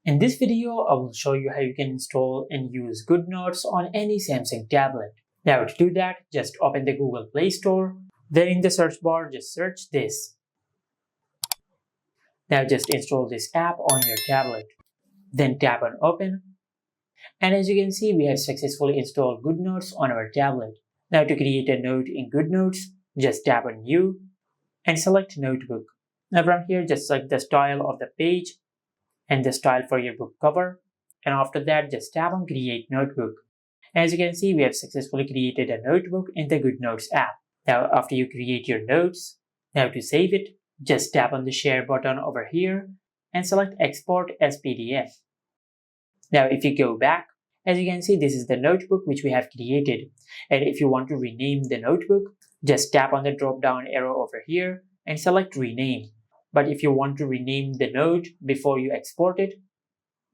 In this video, I will show you how you can install and use GoodNotes on any Samsung tablet. Now to do that, just open the Google Play Store. Then in the search bar, just search this. Now just install this app on your tablet. Then tap on Open. And as you can see, we have successfully installed GoodNotes on our tablet. Now to create a note in GoodNotes, just tap on New and select Notebook. Now from here, just select the style of the page and the style for your book cover, and after that just tap on Create Notebook. As you can see, we have successfully created a notebook in the GoodNotes app. Now after you create your notes, now to save it, just tap on the Share button over here and select Export as PDF. Now if you go back, as you can see, this is the notebook which we have created, and if you want to rename the notebook, just tap on the drop down arrow over here and select Rename. But if you want to rename the note before you export it,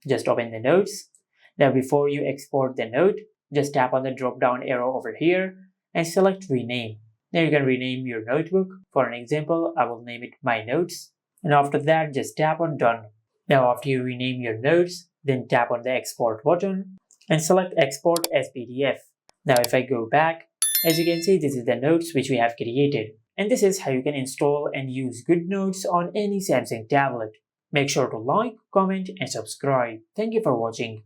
just open the notes. Now before you export the note, just tap on the drop down arrow over here and select Rename. Now you can rename your notebook. For an example, I will name it My Notes. And after that, just tap on Done. Now after you rename your notes, then tap on the Export button and select Export as PDF. Now if I go back, as you can see, this is the notes which we have created. And this is how you can install and use GoodNotes on any Samsung tablet. Make sure to like, comment, and subscribe. Thank you for watching.